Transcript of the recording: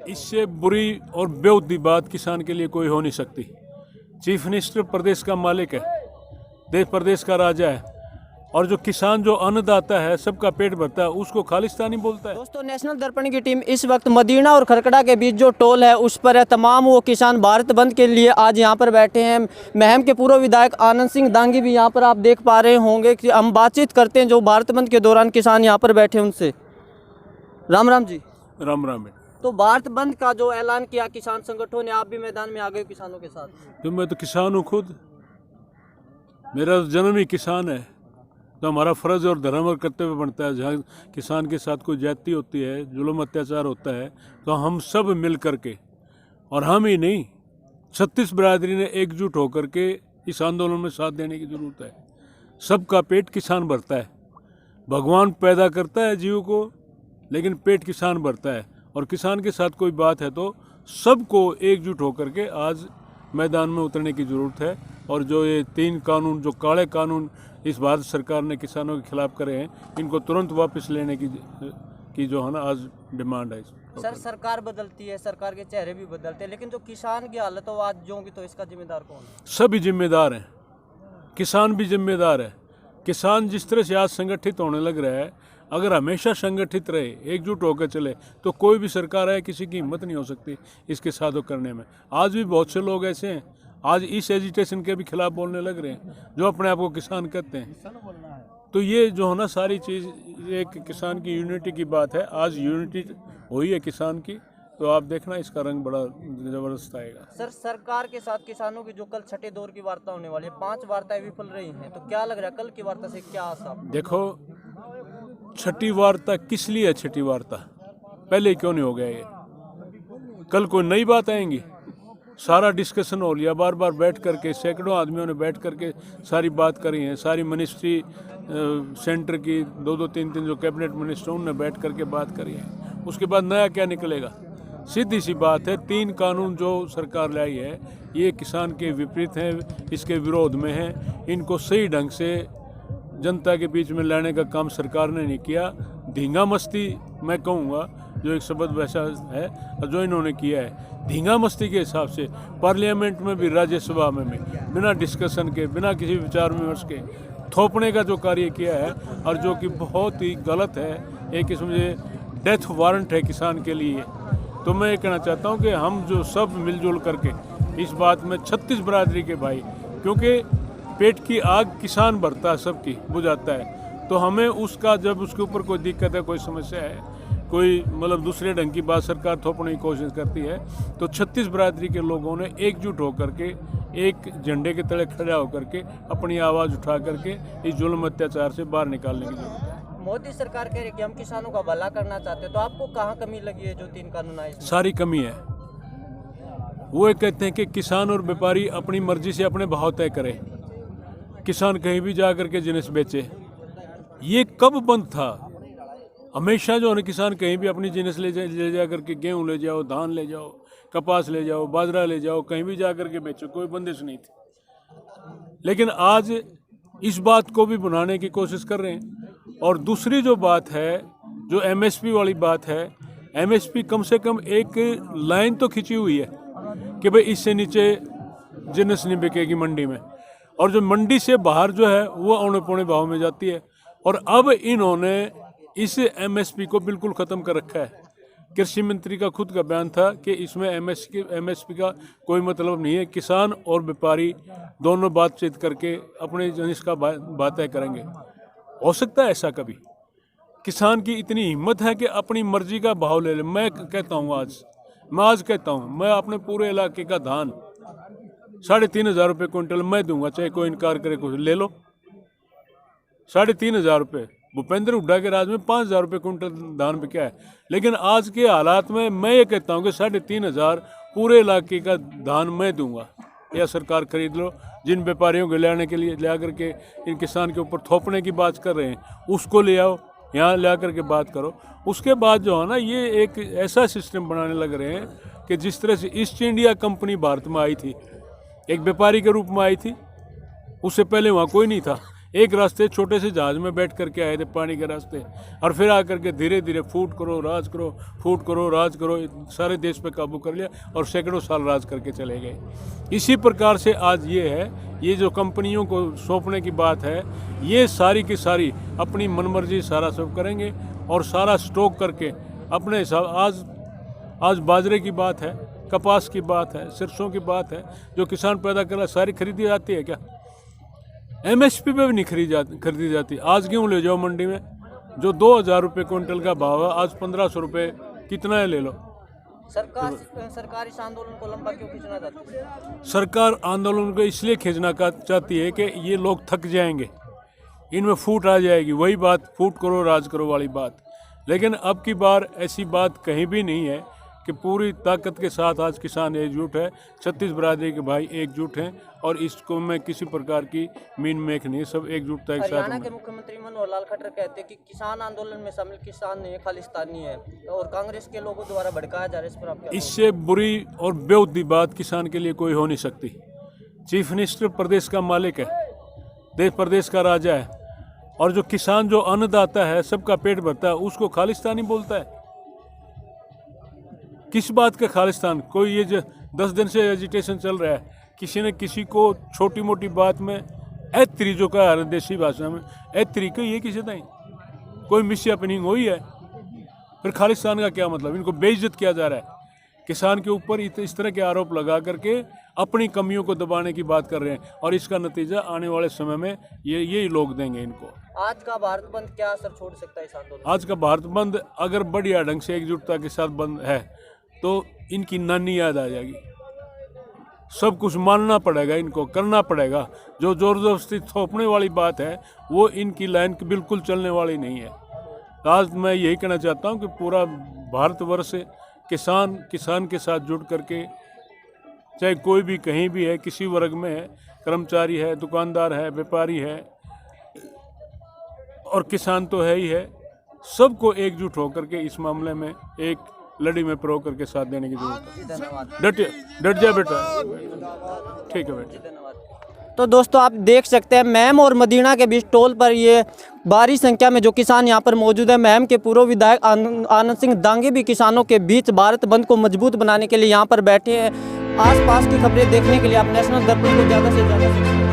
इससे बुरी और बेहूदी बात किसान के लिए कोई हो नहीं सकती। चीफ मिनिस्टर प्रदेश का मालिक है, देश प्रदेश का राजा है, और जो किसान जो अन्नदाता है, सबका पेट भरता है, उसको खालिस्तानी बोलता है। दोस्तों, नेशनल दर्पण की टीम इस वक्त मदीना और खरकड़ा के बीच जो टोल है उस पर है। तमाम वो किसान भारत बंद के लिए आज यहाँ पर बैठे हैं। महम के पूर्व विधायक आनंद सिंह दांगी भी यहाँ पर आप देख पा रहे होंगे कि हम बातचीत करते हैं जो भारत बंद के दौरान किसान यहाँ पर बैठे उनसे। राम राम जी। राम राम। तो भारत बंद का जो ऐलान किया किसान संगठनों ने, आप भी मैदान में आ गए किसानों के साथ? तो मैं तो किसान हूँ खुद, मेरा जन्म ही किसान है, तो हमारा फ़र्ज़ और धर्म और कर्तव्य बनता है। जहाँ किसान के साथ कोई ज्यादती होती है, जुल्म अत्याचार होता है, तो हम सब मिल कर के, और हम ही नहीं 36 बिरादरी ने एकजुट होकर के इस आंदोलन में साथ देने की ज़रूरत है। सबका पेट किसान भरता है। भगवान पैदा करता है जीव को, लेकिन पेट किसान भरता है, और किसान के साथ कोई बात है तो सबको एकजुट होकर के आज मैदान में उतरने की ज़रूरत है। और जो ये 3 कानून, जो काले कानून इस भारत सरकार ने किसानों के खिलाफ करे हैं, इनको तुरंत वापस लेने की जो है ना आज डिमांड है। सर, सरकार बदलती है, सरकार के चेहरे भी बदलते हैं, लेकिन जो किसान की हालत हो आज जो होगी तो इसका जिम्मेदार कौन है? सभी जिम्मेदार हैं, किसान भी जिम्मेदार है। किसान जिस तरह से आज संगठित होने लग रहा है, अगर हमेशा संगठित रहे, एकजुट होकर चले, तो कोई भी सरकार है किसी की हिम्मत नहीं हो सकती इसके साथ करने में। आज भी बहुत से लोग ऐसे हैं, आज इस एजिटेशन के भी खिलाफ बोलने लग रहे हैं, जो अपने आप को किसान कहते हैं। तो ये जो है ना सारी चीज़ एक किसान की यूनिटी की बात है। आज यूनिटी हुई है किसान की, तो आप देखना इसका रंग बड़ा ज़बरदस्त आएगा। सर, सरकार के साथ किसानों की जो कल छठे दौर की वार्ता होने वाली है, 5 वार्ताएं विफल रही हैं, तो क्या लग रहा है कल की वार्ता से क्या आशा? देखो, छठी वार्ता किस लिए है? छठी वार्ता पहले क्यों नहीं हो गया? ये कल कोई नई बात आएंगी? सारा डिस्कशन हो लिया, बार बार बैठ करके सैकड़ों आदमियों ने बैठ करके सारी बात करी है। सारी मिनिस्ट्री सेंटर की 2-2, 3-3 जो कैबिनेट मिनिस्टर उनने बैठ करके बात करी है। उसके बाद नया क्या निकलेगा? सीधी सी बात है, 3 कानून जो सरकार लाई है ये किसान के विपरीत हैं, इसके विरोध में हैं। इनको सही ढंग से जनता के बीच में लाने का काम सरकार ने नहीं किया। धींगा मस्ती मैं कहूँगा, जो एक शब्द वैसा है, और जो इन्होंने किया है धींगा मस्ती के हिसाब से पार्लियामेंट में भी, राज्यसभा में भी बिना डिस्कशन के, बिना किसी विचार विमर्श के थोपने का जो कार्य किया है, और जो कि बहुत ही गलत है। एक किस्म से डेथ वारंट है किसान के लिए। तो मैं ये कहना चाहता हूँ कि हम जो सब मिलजुल करके इस बात में 36 बिरादरी के भाई, क्योंकि पेट की आग किसान भरता है, सबकी बुझाता है, तो हमें उसका जब उसके ऊपर कोई दिक्कत है, कोई समस्या है, कोई मतलब दूसरे ढंग की बात सरकार थोपने की कोशिश करती है, तो 36 बिरादरी के लोगों ने एकजुट होकर के एक झंडे के तले खड़ा होकर के अपनी आवाज़ उठा करके इस जुल्म अत्याचार से बाहर निकालने की जरूरत है। मोदी सरकार कह रही है कि हम किसानों का भला करना चाहते हैं, तो आपको कहाँ कमी लगी है जो 3 कानून आए? सारी कमी है। वो ये कहते हैं कि किसान और व्यापारी अपनी मर्जी से अपने भाव तय करें, किसान कहीं भी जा करके जिनिस बेचे। ये कब बंद था? हमेशा जो है किसान कहीं भी अपनी जिनिस ले जा करके, गेहूँ ले जाओ, धान ले जाओ, कपास ले जाओ, बाजरा ले जाओ, कहीं भी जा करके बेचो, कोई बंदिश नहीं थी। लेकिन आज इस बात को भी बनाने की कोशिश कर रहे हैं। और दूसरी जो बात है, जो एमएसपी वाली बात है, एमएसपी कम से कम एक लाइन तो खिंची हुई है कि भाई इससे नीचे जिनिस नहीं बिकेगी मंडी में, और जो मंडी से बाहर जो है वो औने पौने भाव में जाती है। और अब इन्होंने इस एमएसपी को बिल्कुल ख़त्म कर रखा है। कृषि मंत्री का खुद का बयान था कि इसमें एमएसपी का कोई मतलब नहीं है, किसान और व्यापारी दोनों बातचीत करके अपने जिनिस का बात तय करेंगे। हो सकता है ऐसा कभी? किसान की इतनी हिम्मत है कि अपनी मर्जी का भाव ले ले। मैं कहता हूँ आज कहता हूँ, मैं अपने पूरे इलाके का धान 3,500 रुपये क्विंटल मैं दूंगा, चाहे कोई इनकार करे, कुछ ले लो। 3,500 रुपये। भूपेंद्र हुड्डा के राज में 5,000 रुपये क्विंटल धान बिका है। लेकिन आज के हालात में मैं ये कहता हूँ कि 3,500 पूरे इलाके का धान मैं दूंगा, या सरकार खरीद लो। जिन व्यापारियों को ले आने के लिए ले करके इन किसान के ऊपर थोपने की बात कर रहे हैं, उसको ले आओ, यहाँ ले आकर के बात करो। उसके बाद जो है ना, ये एक ऐसा सिस्टम बनाने लग रहे हैं कि जिस तरह से ईस्ट इंडिया कंपनी भारत में आई थी, एक व्यापारी के रूप में आई थी, उससे पहले वहाँ कोई नहीं था। एक रास्ते छोटे से जहाज में बैठ करके आए थे पानी के रास्ते, और फिर आकर के धीरे धीरे फूट करो राज करो, फूट करो राज करो, सारे देश पे काबू कर लिया और सैकड़ों साल राज करके चले गए। इसी प्रकार से आज ये है, ये जो कंपनियों को सौंपने की बात है, ये सारी की सारी अपनी मनमर्जी सारा सब करेंगे और सारा स्टॉक करके अपने हिसाब। आज बाजरे की बात है, कपास की बात है, सरसों की बात है, जो किसान पैदा कर रहा है सारी खरीदी जाती है क्या? MSP पे भी नहीं खरीदी जाती। आज गेहूँ ले जाओ मंडी में, जो 2000 रुपये क्विंटल का भाव है, आज 1500 रुपये कितना है ले लो। सरकार इस आंदोलन को लंबा क्यों खींचना चाहती है? सरकार आंदोलन को इसलिए खींचना चाहती है कि ये लोग थक जाएंगे, इनमें फूट आ जाएगी, वही बात फूट करो राज करो वाली बात। लेकिन अब की बार ऐसी बात कहीं भी नहीं है कि पूरी ताकत के साथ आज किसान एकजुट है, 36 बरादरी के भाई एकजुट हैं और इसको में किसी प्रकार की मीन मेख नहीं, सब एकजुटता के साथ। हरियाणा के मुख्यमंत्री मनोहर लाल खट्टर कहते हैं कि किसान आंदोलन में शामिल किसान नहीं है, खालिस्तानी है, और कांग्रेस के लोगों द्वारा भड़काया जा रहा है। इस पर आप क्या? इससे बुरी और बेहूदी बात किसान के लिए कोई हो नहीं सकती। चीफ मिनिस्टर प्रदेश का मालिक है, देश प्रदेश का राजा है, और जो किसान जो अन्नदाता है, सबका पेट भरता है, उसको खालिस्तानी बोलता है। किस बात का खालिस्तान? कोई ये जो 10 दिन से एजिटेशन चल रहा है, किसी ने किसी को छोटी मोटी बात में ऐतरी जो कहा है देसी भाषा में, ऐतरी कही है किसी नहीं, कोई मिस हैपनिंग हुई है, फिर खालिस्तान का क्या मतलब? इनको बेइज्जत किया जा रहा है। किसान के ऊपर इस तरह के आरोप लगा करके अपनी कमियों को दबाने की बात कर रहे हैं, और इसका नतीजा आने वाले समय में यही लोग देंगे इनको। आज का भारत बंद क्या असर छोड़ सकता है इस आंदोलन? आज का भारत बंद अगर बढ़िया ढंग से एकजुटता के साथ बंद है तो इनकी नानी याद आ जाएगी। सब कुछ मानना पड़ेगा, इनको करना पड़ेगा। जो जोर जबरदस्ती थोपने वाली बात है वो इनकी लाइन बिल्कुल चलने वाली नहीं है। आज मैं यही कहना चाहता हूँ कि पूरा भारतवर्ष किसान के साथ जुड़ करके, चाहे कोई भी कहीं भी है, किसी वर्ग में है, कर्मचारी है, दुकानदार है, व्यापारी है, और किसान तो है ही है, सबको एकजुट होकर के इस मामले में एक लड़ी में प्रो करके साथ देने की जरूरत है। डट जा बेटा, ठीक है बेटा। तो दोस्तों आप देख सकते हैं महम और मदीना के बीच टोल पर ये भारी संख्या में जो किसान यहाँ पर मौजूद है। महम के पूर्व विधायक आनंद सिंह दांगी भी किसानों के बीच भारत बंद को मजबूत बनाने के लिए यहाँ पर बैठे हैं। आसपास की खबरें देखने के लिए आप नेशनल दर्पण को ज़्यादा से ज़्यादा